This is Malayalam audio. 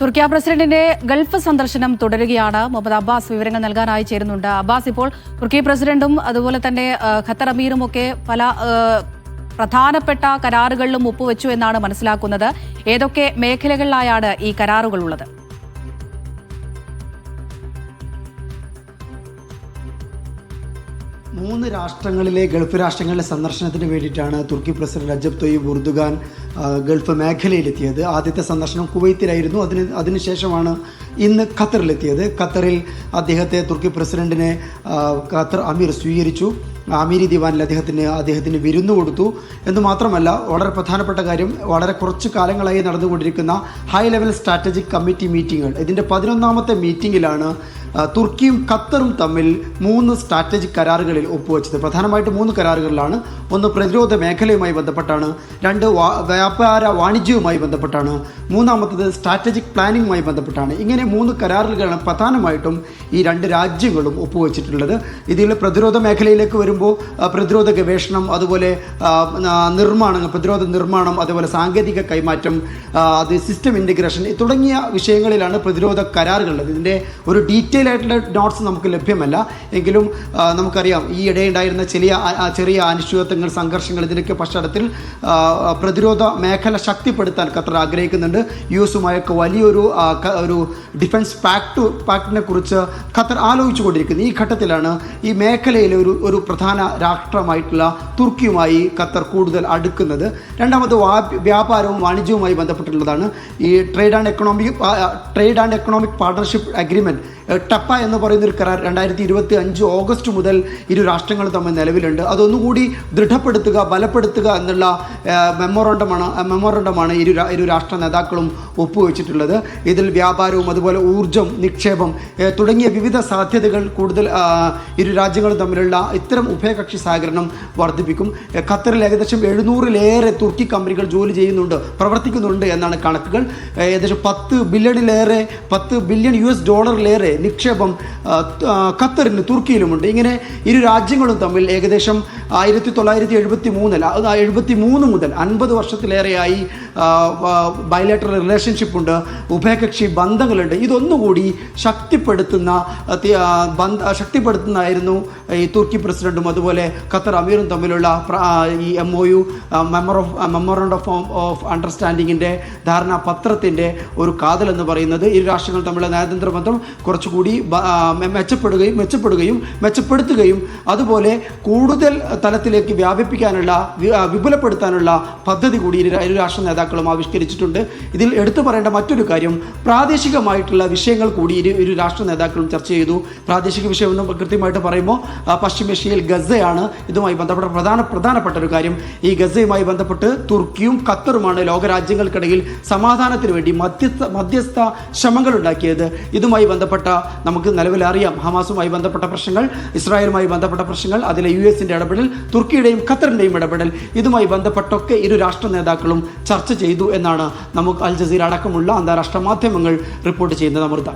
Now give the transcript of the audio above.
തുർക്കി പ്രസിഡന്റിന്റെ ഗൾഫ് സന്ദർശനം തുടരുകയാണ്. മുഹമ്മദ് അബ്ബാസ് വിവരങ്ങൾ നൽകാനായി ചേരുന്നുണ്ട്. അബ്ബാസ്, ഇപ്പോൾ തുർക്കി പ്രസിഡന്റും അതുപോലെ തന്നെ ഖത്തർ അമീറും ഒക്കെ പല പ്രധാനപ്പെട്ട കരാറുകളിലും ഒപ്പുവെച്ചു എന്നാണ് മനസ്സിലാക്കുന്നത്. ഏതൊക്കെ മേഖലകളിലായാണ് ഈ കരാറുകൾ ഉള്ളത്? മൂന്ന് രാഷ്ട്രങ്ങളിലെ ഗൾഫ് രാഷ്ട്രങ്ങളിലെ സന്ദർശനത്തിന് വേണ്ടിയിട്ടാണ് തുർക്കി പ്രസിഡന്റ് റജബ് തൊയ്യിബ് ഉർദുഗാൻ ഗൾഫ് മേഖലയിലെത്തിയത്. ആദ്യത്തെ സന്ദർശനം കുവൈത്തിലായിരുന്നു. അതിനുശേഷമാണ് ഇന്ന് ഖത്തറിലെത്തിയത്. ഖത്തറിൽ അദ്ദേഹത്തെ തുർക്കി പ്രസിഡന്റിനെ ഖത്തർ അമീർ സ്വീകരിച്ചു. അമീരി ദിവാനിൽ അദ്ദേഹത്തിന് വിരുന്നു കൊടുത്തു എന്ന് മാത്രമല്ല, വളരെ പ്രധാനപ്പെട്ട കാര്യം, വളരെ കുറച്ച് കാലങ്ങളായി നടന്നുകൊണ്ടിരിക്കുന്ന ഹൈ ലെവൽ സ്ട്രാറ്റജിക് കമ്മിറ്റി മീറ്റിങ്ങുകൾ, ഇതിൻ്റെ 11ാമത്തെ മീറ്റിങ്ങിലാണ് തുർക്കിയും ഖത്തറും തമ്മിൽ 3 സ്ട്രാറ്റജിക് കരാറുകളിൽ ഒപ്പുവെച്ചത്. പ്രധാനമായിട്ട് 3 കരാറുകളിലാണ്. ഒന്ന് പ്രതിരോധ മേഖലയുമായി ബന്ധപ്പെട്ടാണ്, 2 വ്യാപാര വാണിജ്യവുമായി ബന്ധപ്പെട്ടാണ്, 3ാമത്തത് സ്ട്രാറ്റജിക് പ്ലാനിങ്ങുമായി ബന്ധപ്പെട്ടാണ്. ഇങ്ങനെ 3 കരാറുകളാണ് പ്രധാനമായിട്ടും ഈ 2 രാജ്യങ്ങളും ഒപ്പുവെച്ചിട്ടുള്ളത്. ഇതിൽ പ്രതിരോധ മേഖലയിലേക്ക് വരുമ്പോൾ പ്രതിരോധ ഗവേഷണം, അതുപോലെ പ്രതിരോധ നിർമ്മാണം, അതുപോലെ സാങ്കേതിക കൈമാറ്റം, സിസ്റ്റം ഇൻ്റഗ്രേഷൻ തുടങ്ങിയ വിഷയങ്ങളിലാണ് പ്രതിരോധ കരാറുകളുള്ളത്. ഇതിൻ്റെ ഒരു ഡീറ്റെയിൽ ആയിട്ടുള്ള നോട്ട്സ് നമുക്ക് ലഭ്യമല്ല. എങ്കിലും നമുക്കറിയാം, ഈ ഇടയുണ്ടായിരുന്ന ചെറിയ അനിശ്ചിതത്വങ്ങൾ, സംഘർഷങ്ങൾ, ഇതിൻ്റെയൊക്കെ പശ്ചാത്തലത്തിൽ പ്രതിരോധ മേഖല ശക്തിപ്പെടുത്താൻ ഖത്തർ ആഗ്രഹിക്കുന്നുണ്ട്. US-ഉമായൊക്കെ വലിയൊരു ഡിഫൻസ് പാക്ടിനെ കുറിച്ച് ഖത്തർ ആലോചിച്ചുകൊണ്ടിരിക്കുന്നത്. ഈ ഘട്ടത്തിലാണ് ഈ മേഖലയിലെ ഒരു പ്രധാന രാഷ്ട്രമായിട്ടുള്ള തുർക്കിയുമായി ഖത്തർ കൂടുതൽ അടുക്കുന്നത്. രണ്ടാമത് വ്യാപാരവും വാണിജ്യവുമായി ബന്ധപ്പെട്ടുള്ളതാണ്. ഈ trade and economic partnership agreement, TEPA എന്ന് പറയുന്നൊരു കരാർ 2025 ഓഗസ്റ്റ് മുതൽ ഇരു രാഷ്ട്രങ്ങളും തമ്മിൽ നിലവിലുണ്ട്. അതൊന്നുകൂടി ദൃഢപ്പെടുത്തുക, ബലപ്പെടുത്തുക എന്നുള്ള മെമ്മോറണ്ടമാണ് ഇരു രാഷ്ട്ര നേതാക്കളും ഒപ്പുവെച്ചിട്ടുള്ളത്. ഇതിൽ വ്യാപാരവും അതുപോലെ ഊർജ്ജം, നിക്ഷേപം തുടങ്ങിയ വിവിധ സാധ്യതകൾ കൂടുതൽ ഇരു രാജ്യങ്ങളും തമ്മിലുള്ള ഇത്തരം ഉഭയകക്ഷി സഹകരണം വർദ്ധിപ്പിക്കും. ഖത്തറിൽ ഏകദേശം 700-ലേറെ തുർക്കി കമ്പനികൾ ജോലി പ്രവർത്തിക്കുന്നുണ്ട് എന്നാണ് കണക്കുകൾ. ഏകദേശം $10 ബില്യൺ നിക്ഷേപം ഖത്തറിന് തുർക്കിയിലുമുണ്ട്. ഇങ്ങനെ ഇരു രാജ്യങ്ങളും തമ്മിൽ ഏകദേശം 1973 മുതൽ 50 വർഷത്തിലേറെയായി ബയലാറ്ററൽ റിലേഷൻഷിപ്പ് ഉണ്ട്, ഉഭയകക്ഷി ബന്ധങ്ങളുണ്ട്. ഇതൊന്നുകൂടി ശക്തിപ്പെടുത്തുന്നതായിരുന്നു ഈ തുർക്കി പ്രസിഡന്റും അതുപോലെ ഖത്തർ അമീറും തമ്മിലുള്ള ഈ MOU, മെമ്മോറണ്ടം ഓഫ് അണ്ടർസ്റ്റാൻഡിങ്ങിൻ്റെ ധാരണാപത്രത്തിൻ്റെ ഒരു കാതലെന്ന് പറയുന്നത്. ഇരു രാഷ്ട്രങ്ങൾ തമ്മിലുള്ള നയതന്ത്ര ബന്ധം കുറച്ചുകൂടി മെച്ചപ്പെടുത്തുകയും അതുപോലെ കൂടുതൽ തലത്തിലേക്ക് വിപുലപ്പെടുത്താനുള്ള പദ്ധതി കൂടി ഇരു രാഷ്ട്ര നേതാക്കളും ആവിഷ്കരിച്ചിട്ടുണ്ട്. ഇതിൽ എടുത്തു പറയേണ്ട മറ്റൊരു കാര്യം, പ്രാദേശികമായിട്ടുള്ള വിഷയങ്ങൾ കൂടി ഇരു രാഷ്ട്ര നേതാക്കളും ചർച്ച ചെയ്തു. പ്രാദേശിക വിഷയമെന്ന് കൃത്യമായിട്ട് പറയുമ്പോൾ പശ്ചിമേഷ്യയിൽ ഗസയാണ് ഇതുമായി ബന്ധപ്പെട്ട പ്രധാനപ്പെട്ട ഒരു കാര്യം. ഈ ഗസയുമായി ബന്ധപ്പെട്ട് തുർക്കിയും ഖത്തറുമാണ് ലോകരാജ്യങ്ങൾക്കിടയിൽ സമാധാനത്തിന് വേണ്ടി മധ്യസ്ഥ ശ്രമങ്ങൾ ഉണ്ടാക്കിയത്. ഇതുമായി ബന്ധപ്പെട്ട നമുക്ക് നിലവിൽ അറിയാം, ഹമാസുമായി ബന്ധപ്പെട്ട പ്രശ്നങ്ങൾ, ഇസ്രായേലുമായി ബന്ധപ്പെട്ട പ്രശ്നങ്ങൾ, അതിലെ US-ന്റെ ഇടപെടൽ, തുർക്കിയുടെയും ഖത്തറിൻ്റെയും ഇടപെടൽ, ഇതുമായി ബന്ധപ്പെട്ടൊക്കെ ഇരു രാഷ്ട്ര നേതാക്കളും ചർച്ച ചെയ്തു എന്നാണ് നമുക്ക് അൽ ജസീറ അടക്കമുള്ള അന്താരാഷ്ട്ര മാധ്യമങ്ങൾ റിപ്പോർട്ട് ചെയ്യുന്നത്. അമൃത.